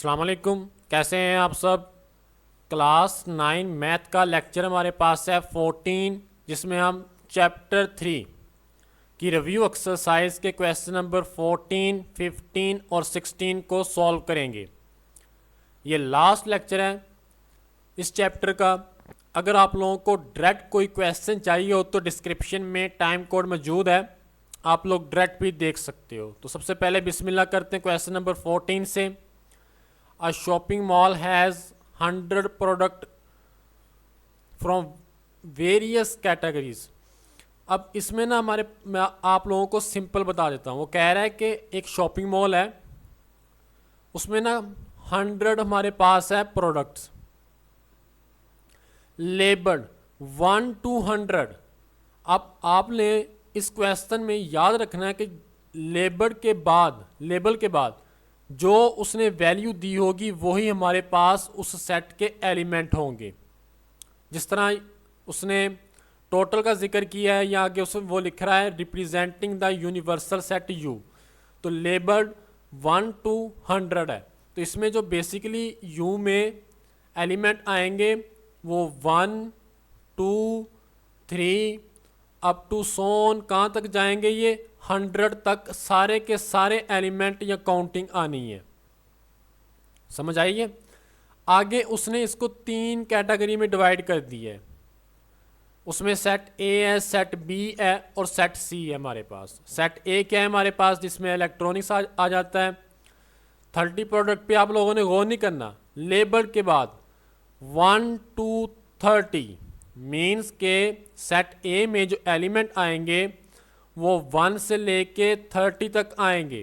अस्सलाम वालेकुम, कैसे हैं आप सब। क्लास 9 मैथ का लेक्चर हमारे पास है 14, जिसमें हम चैप्टर 3 की रिव्यू एक्सरसाइज के क्वेश्चन नंबर 14, 15 और 16 को सॉल्व करेंगे। ये लास्ट लेक्चर है इस चैप्टर का। अगर आप लोगों को डायरेक्ट कोई क्वेश्चन चाहिए हो तो डिस्क्रिप्शन में टाइम कोड मौजूद है, आप लोग डायरेक्ट भी देख सकते हो। तो सबसे पहले बिस्मिल्लाह करते हैं क्वेश्चन नंबर 14 से। A shopping mall has 100 product from various categories। अब इसमें ना मैं आप लोगों को सिंपल बता देता हूँ। वो कह रहा है कि एक शॉपिंग मॉल है, उसमें ना 100 हमारे पास है प्रोडक्ट्स लेबल्ड 1 to 100। अब आपने इस क्वेश्चन में याद रखना है कि लेबल के बाद जो उसने वैल्यू दी होगी वही हमारे पास उस सेट के एलिमेंट होंगे। जिस तरह उसने टोटल का जिक्र किया है या आगे उसमें वो लिख रहा है representing the universal set you, तो लेबल्ड 1 to 100 है। तो इसमें जो बेसिकली यू में एलिमेंट आएंगे वो 1 2 3 अप टू सोन कहाँ तक जाएंगे, ये 100 तक सारे के सारे एलिमेंट या काउंटिंग आनी है। समझ आई है। आगे उसने इसको 3 कैटेगरी में डिवाइड कर दी है। उसमें सेट ए है, सेट बी है और सेट सी है हमारे पास। सेट ए क्या है हमारे पास, जिसमें इलेक्ट्रॉनिक्स आ जाता है। 30 प्रोडक्ट पे आप लोगों ने गौर नहीं करना। लेबल के बाद 1 to 30 मीन्स के सेट ए में जो एलिमेंट आएंगे वो 1 से लेके 30 तक आएंगे।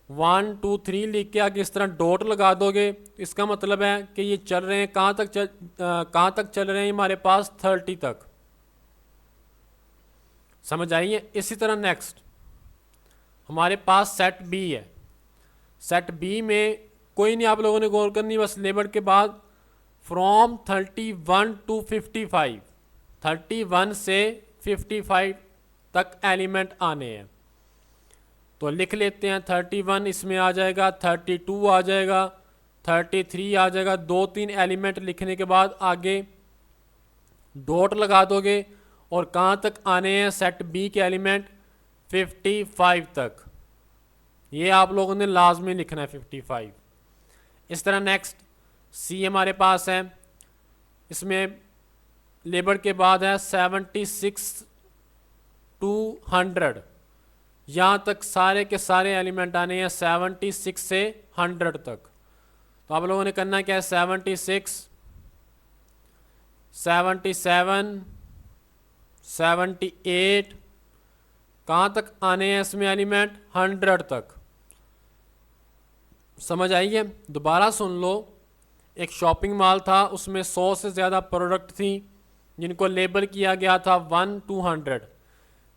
1 2 3 लिख के आगे इस तरह डॉट लगा दोगे, इसका मतलब है कि ये चल रहे हैं कहाँ तक चल रहे हैं हमारे पास 30 तक। समझ आइए। इसी तरह नेक्स्ट हमारे पास सेट बी है। सेट बी में कोई नहीं आप लोगों ने गौर करनी, बस लेबल के बाद फ्रॉम 31 to 55, 31 से 55 तक एलिमेंट आने हैं। तो लिख लेते हैं 31 इसमें आ जाएगा, 32 आ जाएगा, 33 आ जाएगा। 2-3 एलिमेंट लिखने के बाद आगे डॉट लगा दोगे और कहाँ तक आने हैं सेट बी के एलिमेंट 55 तक। ये आप लोगों ने लाजमी लिखना है 55। इस तरह नेक्स्ट सी हमारे पास है। इसमें लेबल के बाद है 76 to 100, यहाँ तक सारे के सारे एलिमेंट आने हैं 76 से 100 तक। तो आप लोगों ने करना क्या है 76 77 78 कहाँ तक आने हैं इसमें एलिमेंट 100 तक। समझ आइए। दोबारा सुन लो। एक शॉपिंग मॉल था, उसमें 100 से ज़्यादा प्रोडक्ट थी जिनको लेबल किया गया था 1 to 100।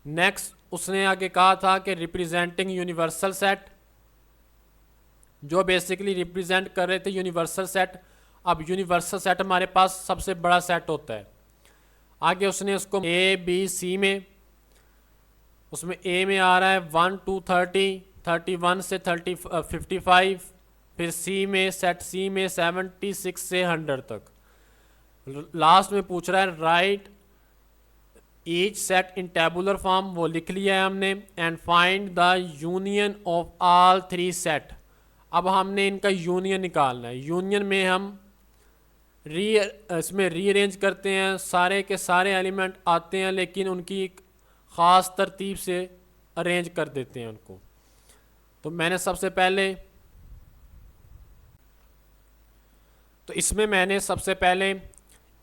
नेक्स्ट उसने आगे कहा था कि रिप्रेजेंटिंग यूनिवर्सल सेट, जो बेसिकली रिप्रेजेंट कर रहे थे यूनिवर्सल सेट। अब यूनिवर्सल सेट हमारे पास सबसे बड़ा सेट होता है। आगे उसने उसको ए बी सी में, उसमें ए में आ रहा है 1 to 30, 31 से 55, फिर सी में सेट सी में 76 से 100 तक। लास्ट में पूछ रहा है राइट ईच सेट इन टेबुलर फॉर्म, वो लिख लिया है हमने। And find the union of all 3 set. अब हमने इनका यूनियन निकालना है। यूनियन में हम इसमें रीअरेंज करते हैं, सारे के सारे एलिमेंट आते हैं लेकिन उनकी एक ख़ास तरतीब से अरेंज कर देते हैं उनको। तो मैंने सबसे पहले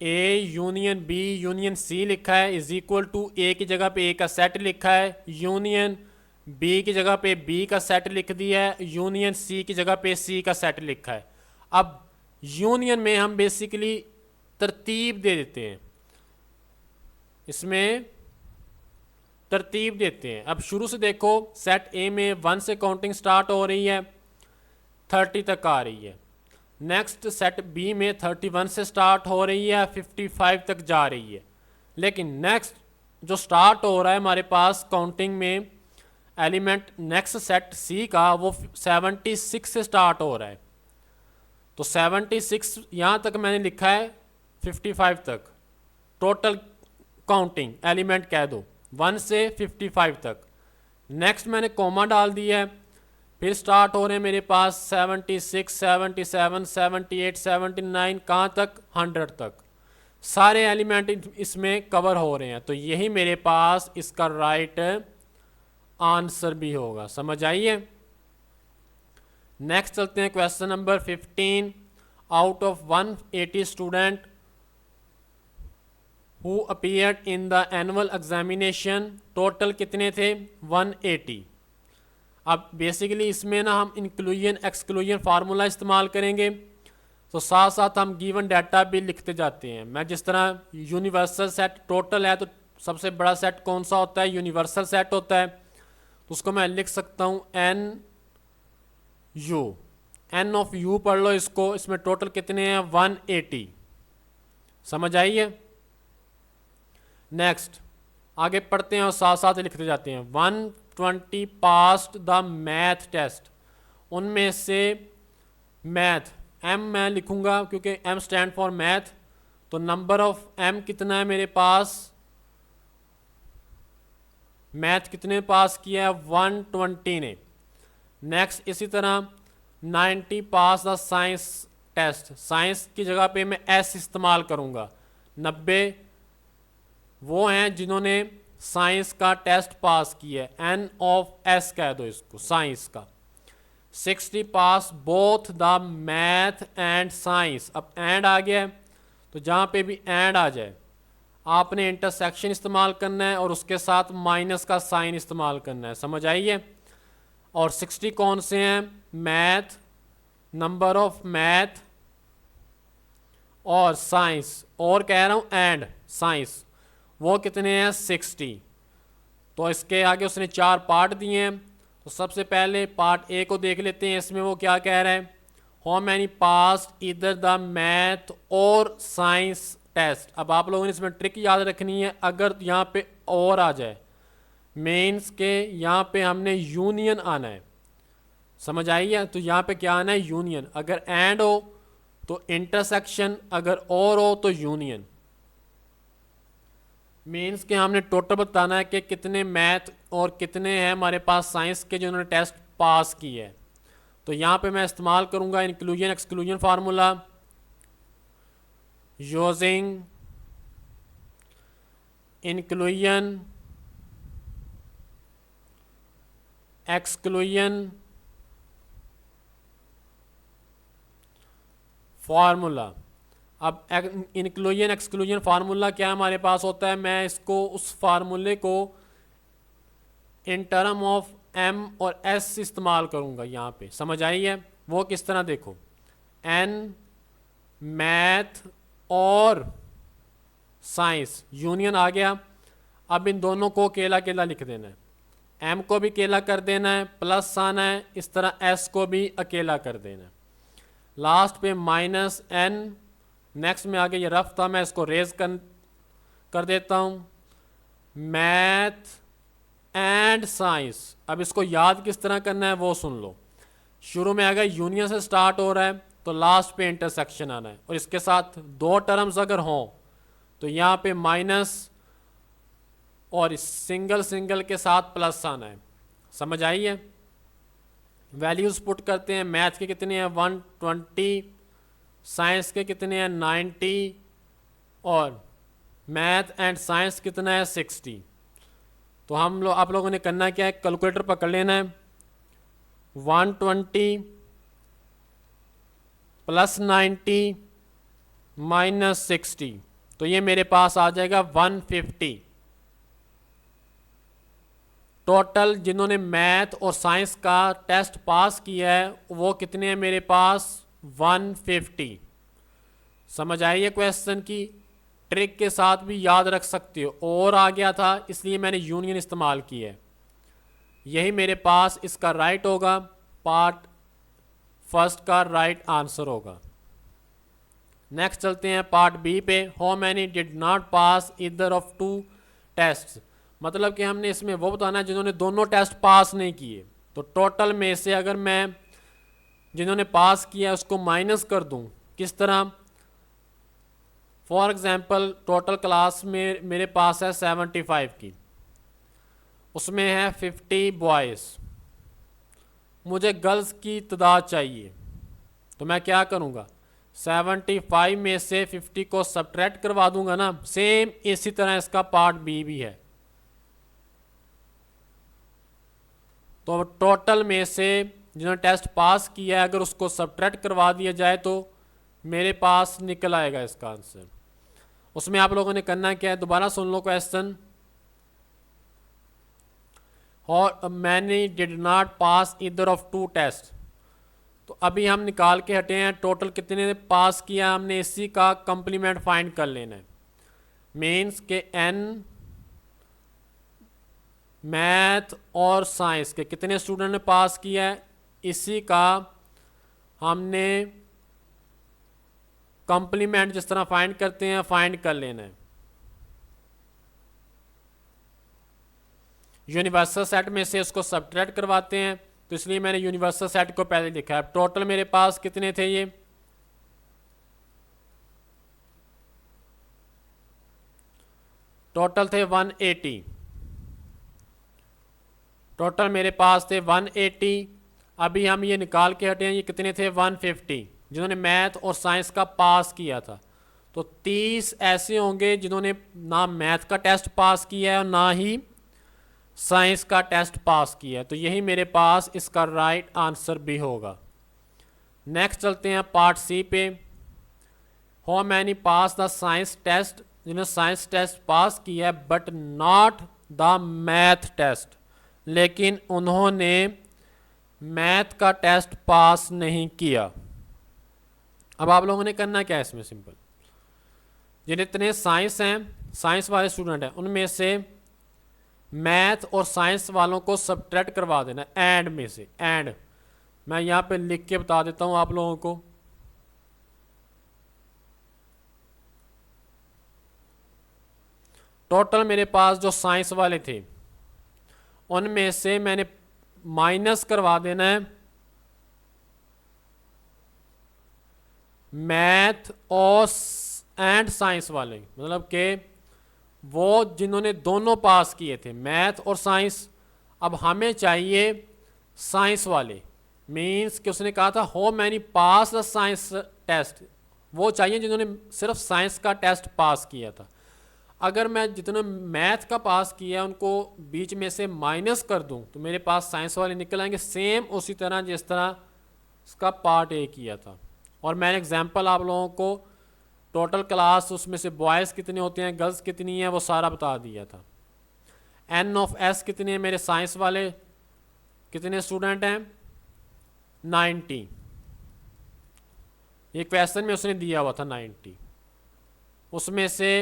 A union B union C लिखा है, इज इक्वल टू ए की जगह पे ए का सेट लिखा है, यूनियन बी की जगह पे बी का सेट लिख दिया है, यूनियन सी की जगह पे सी का सेट लिखा है। अब यूनियन में हम बेसिकली तरतीब दे देते हैं, इसमें तरतीब देते हैं। अब शुरू से देखो, सेट ए में 1 से काउंटिंग स्टार्ट हो रही है, 30 तक आ रही है। नेक्स्ट सेट बी में 31 से स्टार्ट हो रही है, 55 तक जा रही है। लेकिन नेक्स्ट जो स्टार्ट हो रहा है हमारे पास काउंटिंग में एलिमेंट नेक्स्ट सेट सी का, वो 76 से स्टार्ट हो रहा है। तो 76 यहाँ तक मैंने लिखा है 55 तक टोटल काउंटिंग एलिमेंट कह दो 1 से 55 तक। नेक्स्ट मैंने कॉमा डाल दिया है, फिर स्टार्ट हो रहे हैं मेरे पास 76, 77, 78, 79 कहाँ तक 100 तक सारे एलिमेंट इसमें कवर हो रहे हैं। तो यही मेरे पास इसका राइट आंसर भी होगा। समझ आइए। नेक्स्ट चलते हैं question number 15। Out of 180 student who appeared in the annual examination, total कितने थे 180। अब बेसिकली इसमें ना हम इंक्लूजन एक्सक्लूजन फार्मूला इस्तेमाल करेंगे, तो साथ साथ हम गिवन डाटा भी लिखते जाते हैं। मैं जिस तरह यूनिवर्सल सेट टोटल है, तो सबसे बड़ा सेट कौन सा होता है, यूनिवर्सल सेट होता है, तो उसको मैं लिख सकता हूँ N U, N of U पढ़ लो इसको, इसमें टोटल कितने हैं 180। समझ आइए। नेक्स्ट आगे पढ़ते हैं और साथ साथ लिखते जाते हैं। 120 पास्ड द मैथ टेस्ट, उनमें से मैथ एम मैं लिखूंगा क्योंकि एम स्टैंड फॉर मैथ, तो नंबर ऑफ एम कितना है मेरे पास, मैथ कितने पास किया है 120 ने। नेक्स्ट इसी तरह 90 पास द साइंस टेस्ट, साइंस की जगह पे मैं एस इस्तेमाल करूंगा, 90 वो हैं जिन्होंने साइंस का टेस्ट पास किया है, एन ऑफ एस कह दो इसको साइंस का। 60 pass both the math and science, अब एंड आ गया है तो जहाँ पे भी एंड आ जाए आपने इंटरसेक्शन इस्तेमाल करना है और उसके साथ माइनस का साइन इस्तेमाल करना है। समझ आइए। और 60 कौन से हैं, मैथ, नंबर ऑफ मैथ और साइंस, और कह रहा हूँ एंड साइंस, वो कितने हैं 60। तो इसके आगे उसने 4 पार्ट दिए हैं, तो सबसे पहले पार्ट ए को देख लेते हैं। इसमें वो क्या कह रहा है, हाउ मैनी पास इधर द मैथ और साइंस टेस्ट। अब आप लोगों ने इसमें ट्रिक याद रखनी है, अगर यहाँ पे और आ जाए मीन्स के यहाँ पे हमने यूनियन आना है। समझ आइए। तो यहाँ पे क्या आना है यूनियन, अगर एंड हो तो इंटरसेक्शन, अगर और हो तो यूनियन। मीन्स के हमने टोटल बताना है कि कितने मैथ और कितने हैं हमारे पास साइंस के जिन्होंने टेस्ट पास किए है। तो यहाँ पे मैं इस्तेमाल करूँगा inclusion exclusion formula, using inclusion exclusion formula. अब इंक्लूजन एक्सक्लूजन फार्मूला क्या हमारे पास होता है, मैं इसको उस फार्मूले को इन टर्म ऑफ एम और एस इस्तेमाल करूंगा यहाँ पे। समझ आई है। वो किस तरह देखो, एन मैथ और साइंस यूनियन आ गया। अब इन दोनों को अकेला अकेला लिख देना है, एम को भी अकेला कर देना है, प्लस आना है, इस तरह एस को भी अकेला कर देना है, लास्ट पे माइनस एन। नेक्स्ट में आगे ये रफ था, मैं इसको रेज कर देता हूँ, मैथ एंड साइंस। अब इसको याद किस तरह करना है वो सुन लो। शुरू में अगर यूनियन से स्टार्ट हो रहा है तो लास्ट पे इंटरसेक्शन आना है, और इसके साथ 2 टर्म्स अगर हों तो यहाँ पे माइनस और सिंगल सिंगल के साथ प्लस आना है। समझ आई है। वैल्यूज पुट करते हैं, मैथ के कितने हैं 120, साइंस के कितने हैं 90 और मैथ एंड साइंस कितना है 60। तो आप लोगों ने करना क्या है, कैलकुलेटर पकड़ लेना है, 120 प्लस 90 माइनस 60, तो ये मेरे पास आ जाएगा 150। टोटल जिन्होंने मैथ और साइंस का टेस्ट पास किया है वो कितने हैं मेरे पास 150। समझ आइए। क्वेश्चन की ट्रिक के साथ भी याद रख सकते हो, और आ गया था इसलिए मैंने यूनियन इस्तेमाल की है। यही मेरे पास इसका राइट होगा, पार्ट फर्स्ट का राइट आंसर होगा। नेक्स्ट चलते हैं पार्ट बी पे, how many did not pass either of 2 test. मतलब कि हमने इसमें वो बताना है जिन्होंने दोनों टेस्ट पास नहीं किए। तो टोटल में से अगर मैं जिन्होंने पास किया उसको माइनस कर दूं, किस तरह? फॉर एग्जांपल टोटल क्लास में मेरे पास है 75 की, उसमें है 50 बॉयज़, मुझे गर्ल्स की तादाद चाहिए, तो मैं क्या करूँगा? 75 में से 50 को सब्ट्रैक्ट करवा दूंगा ना। सेम इसी तरह इसका पार्ट बी भी है। तो टोटल में से जिन्होंने टेस्ट पास किया है अगर उसको सब्ट्रैक्ट करवा दिया जाए तो मेरे पास निकल आएगा इसका आंसर। उसमें आप लोगों ने करना क्या है, दोबारा सुन लो क्वेश्चन। और many did not pass either of two test. तो अभी हम निकाल के हटे हैं टोटल कितने ने पास किया, हमने इसी का कंप्लीमेंट फाइंड कर लेना है। मीन्स के एन मैथ और साइंस के कितने स्टूडेंट ने पास किया है, इसी का हमने कंप्लीमेंट जिस तरह फाइंड करते हैं फाइंड कर लेना है। यूनिवर्सल सेट में से उसको सब्ट्रैक्ट करवाते हैं, तो इसलिए मैंने यूनिवर्सल सेट को पहले लिखा है। टोटल मेरे पास कितने थे, ये टोटल थे 180, टोटल मेरे पास थे 180। अभी हम ये निकाल के हटे हैं ये कितने थे, 150 जिन्होंने मैथ और साइंस का पास किया था। तो 30 ऐसे होंगे जिन्होंने ना मैथ का टेस्ट पास किया है और ना ही साइंस का टेस्ट पास किया है, तो यही मेरे पास इसका राइट आंसर भी होगा। नेक्स्ट चलते हैं पार्ट सी पे। How many pass the science test, जिन्होंने साइंस टेस्ट पास किया है but not the math test, लेकिन उन्होंने मैथ का टेस्ट पास नहीं किया। अब आप लोगों ने करना क्या है इसमें, सिंपल, जितने साइंस हैं, साइंस वाले स्टूडेंट हैं, उनमें से मैथ और साइंस वालों को सब्ट्रैक्ट करवा देना एंड में से। एंड मैं यहाँ पे लिख के बता देता हूँ आप लोगों को। टोटल मेरे पास जो साइंस वाले थे उनमें से मैंने माइनस करवा देना है मैथ और एंड साइंस वाले, मतलब कि वो जिन्होंने दोनों पास किए थे मैथ और साइंस। अब हमें चाहिए साइंस वाले, मींस कि उसने कहा था how many pass the science test, वो चाहिए जिन्होंने सिर्फ साइंस का टेस्ट पास किया था। अगर मैं जितने मैथ का पास किया उनको बीच में से माइनस कर दूं तो मेरे पास साइंस वाले निकल आएंगे, सेम उसी तरह जिस तरह इसका पार्ट ए किया था। और मैंने एग्जांपल आप लोगों को टोटल क्लास उसमें से बॉयज़ कितने होते हैं, गर्ल्स कितनी हैं, वो सारा बता दिया था। एन ऑफ एस कितने हैं, मेरे साइंस वाले कितने स्टूडेंट हैं, 90। ये क्वेश्चन में उसने दिया हुआ था 90, उसमें से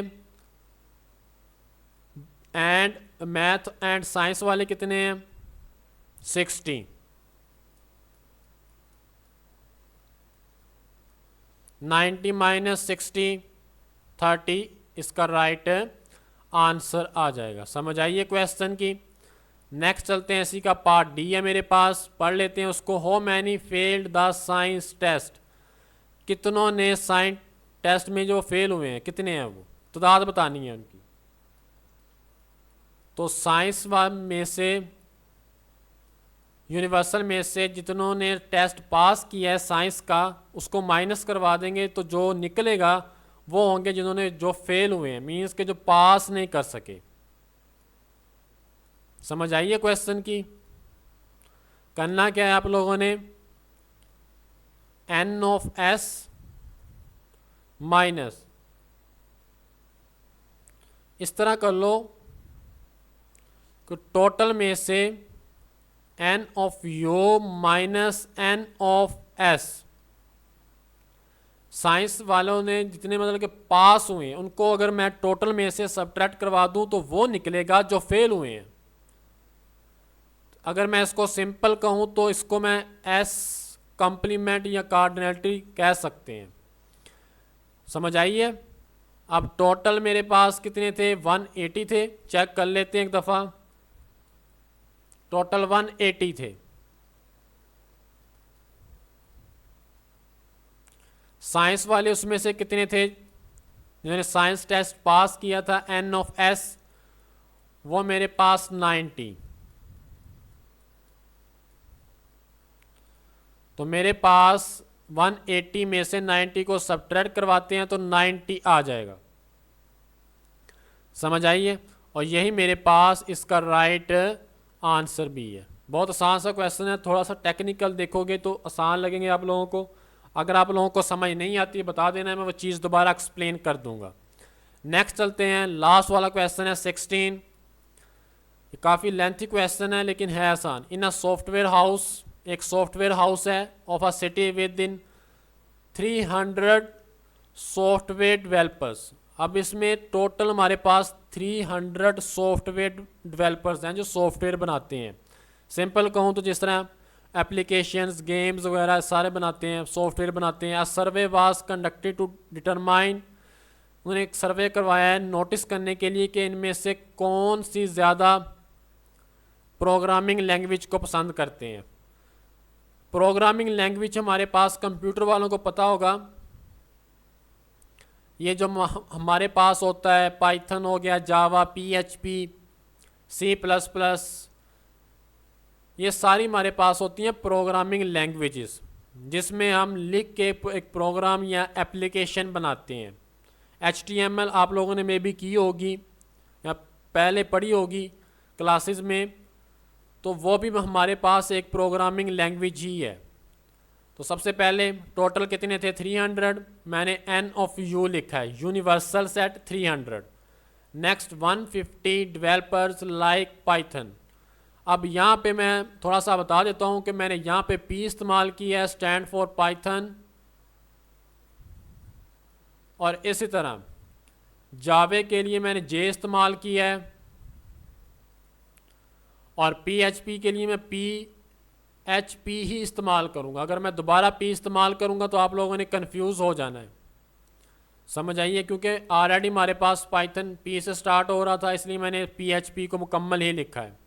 एंड मैथ एंड साइंस वाले कितने हैं, 60। 90 माइनस 60 30, इसका राइट आंसर आ जाएगा। समझ आइए क्वेश्चन की। नेक्स्ट चलते हैं, इसी का पार्ट डी है मेरे पास, पढ़ लेते हैं उसको। How many failed the science test, कितनों ने साइंस टेस्ट में जो फेल हुए हैं कितने हैं, वो तादाद बतानी है उनकी। तो साइंस में से यूनिवर्सल में से जितनों ने टेस्ट पास किया है साइंस का उसको माइनस करवा देंगे, तो जो निकलेगा वो होंगे जिन्होंने जो फेल हुए हैं, मींस के जो पास नहीं कर सके। समझ आइए क्वेश्चन की। करना क्या है आप लोगों ने, एन ऑफ एस माइनस, इस तरह कर लो कि टोटल में से N of U minus N of S. Science वालों ने जितने मतलब कि पास हुए हैं उनको अगर मैं टोटल में से सब्ट्रैक्ट करवा दूं तो वो निकलेगा जो फेल हुए हैं। अगर मैं इसको सिंपल कहूं तो इसको मैं एस कंप्लीमेंट या कार्डिनलिटी कह सकते हैं। समझ आइए। अब टोटल मेरे पास कितने थे, 180 थे। चेक कर लेते हैं एक दफ़ा, टोटल 180 थे। साइंस वाले उसमें से कितने थे जिन्होंने साइंस टेस्ट पास किया था एन ऑफ एस, वो मेरे पास 90। तो मेरे पास 180 में से 90 को सब्ट्रैक्ट करवाते हैं तो 90 आ जाएगा। समझ आइए, और यही मेरे पास इसका राइट आंसर भी है। बहुत आसान सा क्वेश्चन है, थोड़ा सा टेक्निकल देखोगे तो आसान लगेंगे आप लोगों को। अगर आप लोगों को समझ नहीं आती है बता देना, मैं वो चीज़ दोबारा एक्सप्लेन कर दूंगा। नेक्स्ट चलते हैं, लास्ट वाला क्वेश्चन है 16। ये काफ़ी लेंथी क्वेश्चन है लेकिन है आसान। इन अ सॉफ्टवेयर हाउस, एक सॉफ्टवेयर हाउस है of a city with in 300 software developers. अब इसमें टोटल हमारे पास 300 सॉफ्टवेयर डेवलपर्स हैं जो सॉफ्टवेयर बनाते हैं। सिंपल कहूँ तो जिस तरह एप्लीकेशंस, गेम्स वगैरह सारे बनाते हैं, सॉफ्टवेयर बनाते हैं। A survey was conducted to determine, उन्होंने एक सर्वे करवाया है नोटिस करने के लिए कि इनमें से कौन सी ज़्यादा प्रोग्रामिंग लैंग्वेज को पसंद करते हैं। प्रोग्रामिंग लैंग्वेज हमारे पास कंप्यूटर वालों को पता होगा, ये जो हमारे पास होता है पाइथन हो गया, जावा, PHP, C++, ये सारी हमारे पास होती हैं प्रोग्रामिंग लैंग्वेजेस जिसमें हम लिख के एक प्रोग्राम या एप्लीकेशन बनाते हैं। HTML आप लोगों ने मे भी की होगी या पहले पढ़ी होगी क्लासेस में, तो वो भी हमारे पास एक प्रोग्रामिंग लैंग्वेज ही है। तो सबसे पहले टोटल कितने थे 300, मैंने N ऑफ U लिखा है, universal set 300। Next 150 developers like Python. अब यहाँ पे मैं थोड़ा सा बता देता हूँ कि मैंने यहाँ पे P इस्तेमाल किया है, स्टैंड फॉर पाइथन, और इसी तरह जावे के लिए मैंने J इस्तेमाल किया है, और PHP के लिए मैं PHP ही इस्तेमाल करूँगा। अगर मैं दोबारा P इस्तेमाल करूँगा तो आप लोगों ने कंफ्यूज हो जाना है। समझ आइए, क्योंकि ऑलरेडी हमारे पास पाइथन P से स्टार्ट हो रहा था, इसलिए मैंने PHP को मुकम्मल ही लिखा है।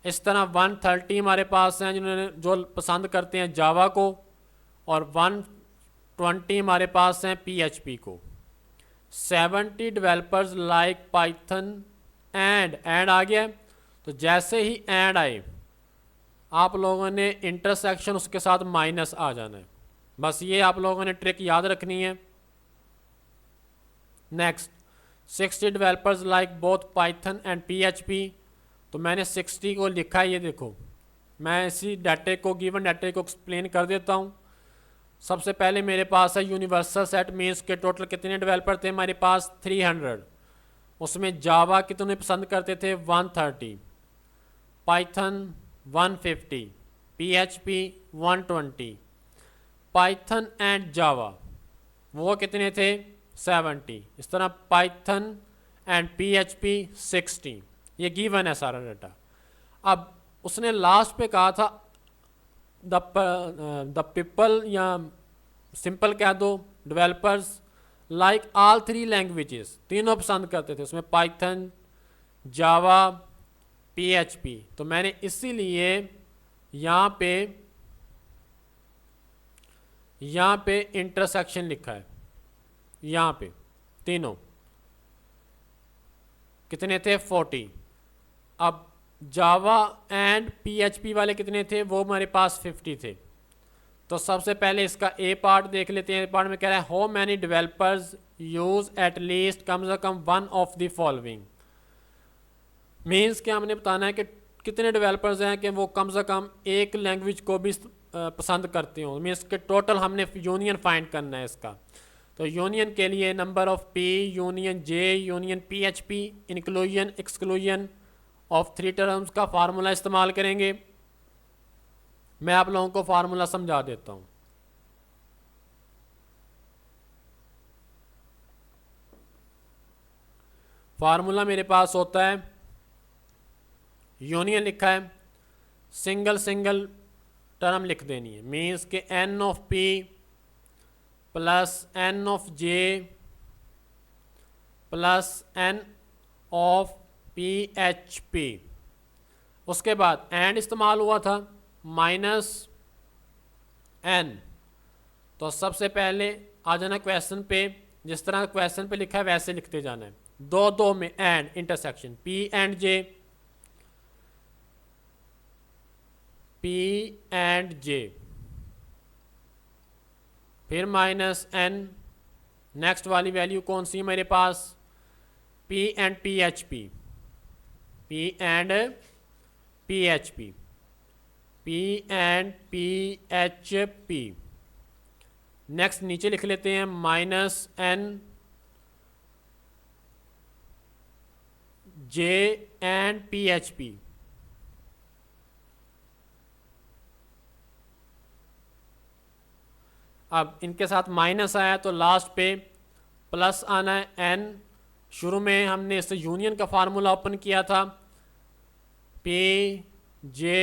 इस तरह 130 हमारे पास हैं जिन्होंने जो पसंद करते हैं जावा को, और 120 हमारे पास हैं PHP को। 70 डेवलपर्स लाइक पाइथन एंड आ गया। तो जैसे ही एंड आए आप लोगों ने इंटरसेक्शन उसके साथ माइनस आ जाना है, बस ये आप लोगों ने ट्रिक याद रखनी है। Next 60 developers like both Python and PHP, तो मैंने 60 को लिखा है, ये देखो मैं इसी डाटे को, गिवन डाटे को एक्सप्लेन कर देता हूँ। सबसे पहले मेरे पास है यूनिवर्सल सेट, मीन्स के टोटल कितने डेवलपर थे हमारे पास 300, उसमें जावा कितने पसंद करते थे 130, पाइथन 150, PHP 120, पाइथन एंड जावा वो कितने थे 70, इस तरह पाइथन एंड PHP 60। ये गिवन है सारा डाटा। अब उसने लास्ट पे कहा था द पीपल, या सिंपल कह दो डेवलपर्स लाइक ऑल 3 लैंग्वेजेस, तीनों पसंद करते थे, उसमें पाइथन, जावा, PHP। तो मैंने इसीलिए यहाँ पे इंटरसेक्शन लिखा है। यहाँ पे तीनों कितने थे 40। अब जावा एंड PHP वाले कितने थे, वो हमारे पास 50 थे। तो सबसे पहले इसका ए पार्ट देख लेते हैं। ए पार्ट में कह रहा है how many developers use at least कम से कम one of the following. Means कि हमने बताना है कि कितने डेवलपर्स हैं कि वो कम से कम एक लैंग्वेज को भी पसंद करते हो। मीन्स कि टोटल हमने यूनियन फाइंड करना है इसका। तो यूनियन के लिए number of P union J union PHP inclusion exclusion of 3 terms का फार्मूला इस्तेमाल करेंगे। मैं आप लोगों को फार्मूला समझा देता हूँ। फार्मूला मेरे पास होता है, यूनियन लिखा है, सिंगल टर्म लिख देनी है, मीन्स के N of P plus N of J plus N of PHP। उसके बाद एंड इस्तेमाल हुआ था माइनस N तो सबसे पहले आ जाना क्वेश्चन पे, जिस तरह क्वेश्चन पे लिखा है वैसे लिखते जाना है। दो दो में and intersection P and J, P and J, फिर माइनस एन, नेक्स्ट वाली वैल्यू कौन सी है मेरे पास, P and P H P, P and P H P, P and P H P. Next नीचे लिख लेते हैं minus N J and P H P, अब इनके साथ माइनस आया तो लास्ट पे प्लस आना है एन। शुरू में हमने इससे यूनियन का फार्मूला ओपन किया था, पी जे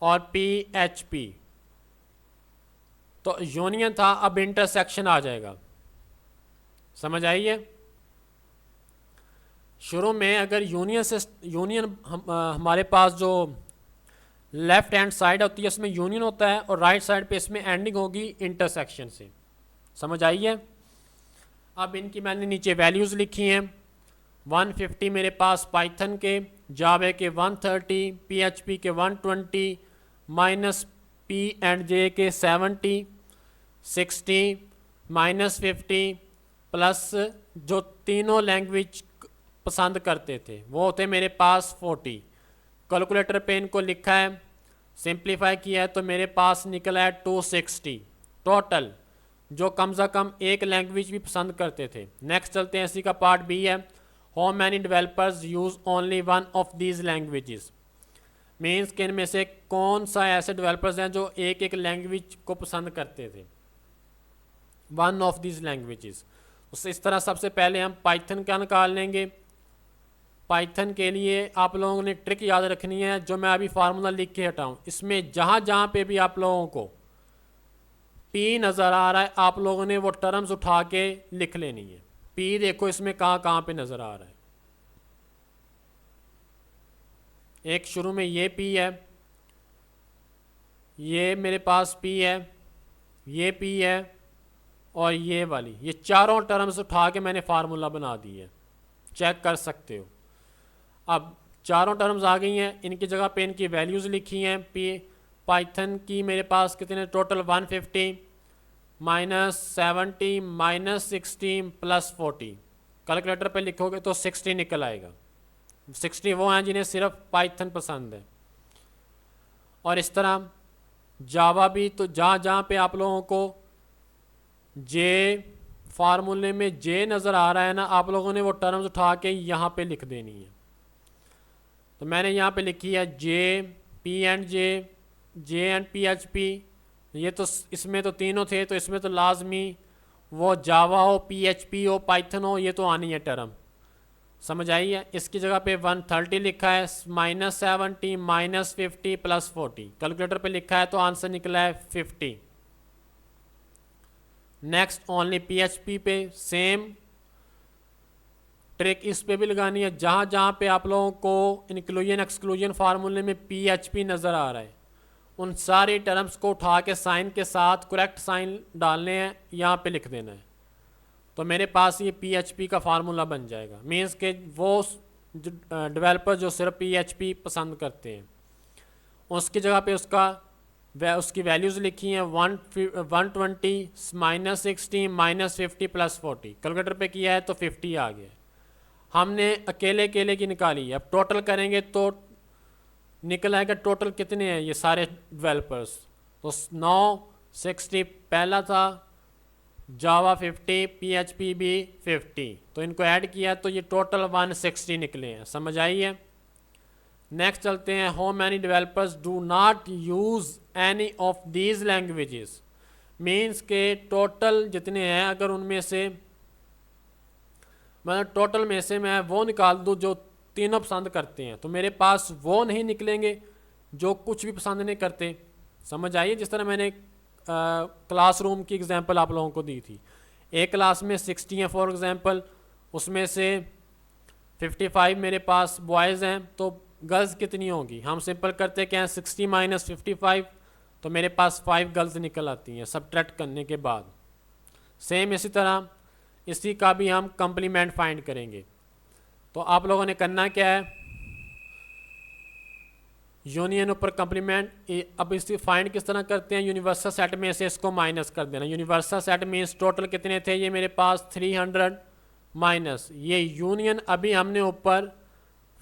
और पी एच पी, तो यूनियन था, अब इंटरसेक्शन आ जाएगा। समझ आई है? शुरू में अगर यूनियन हमारे पास जो लेफ्ट हैंड साइड होती है उसमें यूनियन होता है और राइट साइड पे इसमें एंडिंग होगी इंटरसेक्शन से। समझ आई है? अब इनकी मैंने नीचे वैल्यूज़ लिखी हैं। 150 मेरे पास पाइथन के, जावा के 130, पीएचपी के 120, माइनस पी एंड जे के 70, 60, माइनस 50, प्लस जो तीनों लैंग्वेज पसंद करते थे वो होते मेरे पास 40। कैलकुलेटर पे इनको लिखा है, सिंप्लीफाई किया है तो मेरे पास निकला है 260 टोटल, जो कम से कम एक लैंग्वेज भी पसंद करते थे। नेक्स्ट चलते हैं, इसी का पार्ट बी है, how many developers use only one of these languages. Means कि इनमें से कौन सा ऐसे डेवलपर्स हैं जो एक एक लैंग्वेज को पसंद करते थे, वन ऑफ दीज लैंग्वेजेस। तो इस तरह सबसे पहले हम पाइथन का निकाल लेंगे। पाइथन के लिए आप लोगों ने ट्रिक याद रखनी है, जो मैं अभी फार्मूला लिख के हटाऊँ, इसमें जहाँ जहाँ पे भी आप लोगों को पी नज़र आ रहा है आप लोगों ने वो टर्म्स उठा के लिख लेनी है। पी देखो इसमें कहाँ कहाँ पे नज़र आ रहा है। एक शुरू में ये पी है, ये मेरे पास पी है, ये पी है और ये वाली, ये चारों टर्म्स उठा के मैंने फार्मूला बना दी है, चेक कर सकते हो। अब चारों टर्म्स आ गई हैं, इनकी जगह पे इनकी वैल्यूज़ लिखी हैं। पी पाइथन की मेरे पास कितने total 150, minus 70, minus 60, plus 40। Calculator पे लिखोगे तो 60 निकल आएगा। 60 वो हैं जिन्हें सिर्फ पाइथन पसंद है। और इस तरह जावा भी, तो जहाँ जहाँ पे आप लोगों को जे फार्मूले में जे नज़र आ रहा है ना, आप लोगों ने वो टर्म्स उठा के यहाँ पे लिख देनी है। तो मैंने यहाँ पे लिखी है J, P and J and P H P. ये तो इसमें तो तीनों थे, तो इसमें तो लाजमी वो जावा हो, पी एच पी हो, पाइथन हो, ये तो आनी है टर्म। समझ आई है? इसकी जगह पे 130 लिखा है, माइनस 70, माइनस 50, प्लस 40। कैलकुलेटर पे लिखा है तो आंसर निकला है 50। Next only P H P पे सेम ट्रिक इस पे भी लगानी है। जहाँ जहाँ पे आप लोगों को इंक्लूजन एक्सक्लूजन फार्मूले में पी एच पी नज़र आ रहा है, उन सारी टर्म्स को उठा के साइन के साथ करेक्ट साइन डालने हैं, यहाँ पे लिख देना है। तो मेरे पास ये पी एच पी का फार्मूला बन जाएगा। मीन्स के वो डेवलपर जो सिर्फ पी एच पी पसंद करते हैं, उसकी जगह पे उसकी वैल्यूज़ लिखी हैं 120, माइनस 60, माइनस 50, प्लस 40। कैलकुलेटर पे किया है तो 50 आ गया। हमने अकेले अकेले की निकाली है, अब टोटल करेंगे तो निकल आएगा टोटल कितने हैं ये सारे डेवलपर्स। तो 960 पहला था, जावा 50, पीएचपी भी 50, तो इनको ऐड किया तो ये टोटल 160 निकले हैं। समझ आई है? नेक्स्ट चलते हैं, how many developers do not use any of these languages. Means के टोटल जितने हैं, अगर उनमें से मतलब टोटल में से मैं वो निकाल दूँ जो तीनों पसंद करते हैं, तो मेरे पास वो नहीं निकलेंगे जो कुछ भी पसंद नहीं करते। समझ आइए? जिस तरह मैंने क्लासरूम की एग्जांपल आप लोगों को दी थी, एक क्लास में 60 हैं फॉर एग्जांपल, उसमें से 55 मेरे पास बॉयज़ हैं, तो गर्ल्स कितनी होंगी? हम सिंपल करते क्या हैं, 60 माइनस 55, तो मेरे पास 5 गर्ल्स निकल आती हैं सब्ट्रैक्ट करने के बाद। सेम इसी तरह इसी का भी हम कम्प्लीमेंट फाइंड करेंगे। तो आप लोगों ने करना क्या है, यूनियन ऊपर कम्प्लीमेंट। अब इसी फाइंड किस तरह करते हैं, यूनिवर्सल सेट में से इसको माइनस कर देना। यूनिवर्सल सेट मीन्स टोटल कितने थे, ये मेरे पास 300 माइनस ये यूनियन अभी हमने ऊपर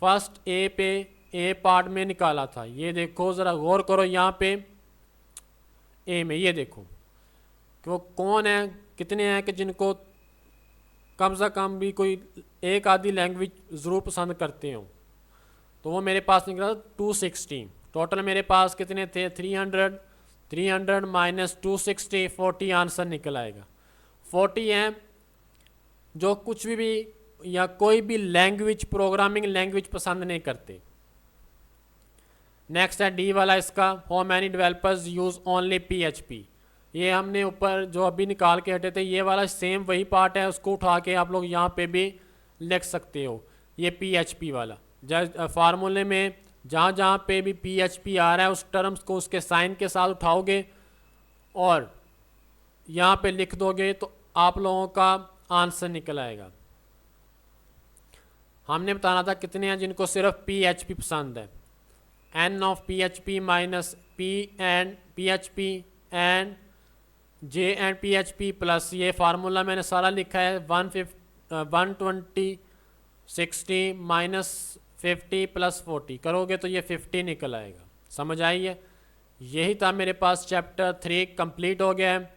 फर्स्ट ए पे ए पार्ट में निकाला था। ये देखो ज़रा गौर करो यहाँ पे ए में, ये देखो कि वो कौन है, कितने हैं कि जिनको कम से कम भी कोई एक आधी लैंग्वेज ज़रूर पसंद करते हो। तो वो मेरे पास निकला 260। टोटल मेरे पास कितने थे, 300 माइनस 260, 40 आंसर निकल आएगा। 40 हैं जो कुछ भी या कोई भी लैंग्वेज, प्रोग्रामिंग लैंग्वेज पसंद नहीं करते। नेक्स्ट है डी वाला इसका, how many developers use only PHP। ये हमने ऊपर जो अभी निकाल के हटे थे, ये वाला सेम वही पार्ट है, उसको उठा के आप लोग यहाँ पे भी लिख सकते हो। ये PHP वाला फार्मूले में जहाँ जहाँ पे भी PHP आ रहा है उस टर्म्स को उसके साइन के साथ उठाओगे और यहाँ पे लिख दोगे तो आप लोगों का आंसर निकल आएगा। हमने बताना था कितने हैं जिनको सिर्फ PHP पसंद है। N of PHP minus P and PHP and J and PHP plus ये फार्मूला मैंने सारा लिखा है 120 60 माइनस 50 प्लस 40 करोगे तो ये 50 निकल आएगा। समझ आई है? यही था मेरे पास चैप्टर 3 कंप्लीट हो गया है।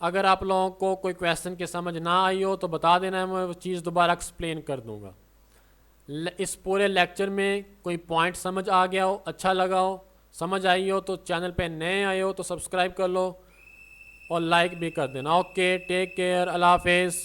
अगर आप लोगों को कोई क्वेश्चन की समझ ना आई हो तो बता देना है, मैं वो चीज़ दोबारा एक्सप्लेन कर दूंगा। इस पूरे लेक्चर में कोई पॉइंट समझ आ गया हो, अच्छा लगा हो, समझ आई हो तो चैनल पे नए आए हो तो सब्सक्राइब कर लो और लाइक भी कर देना। ओके, टेक केयर, अल्लाह हाफिज़।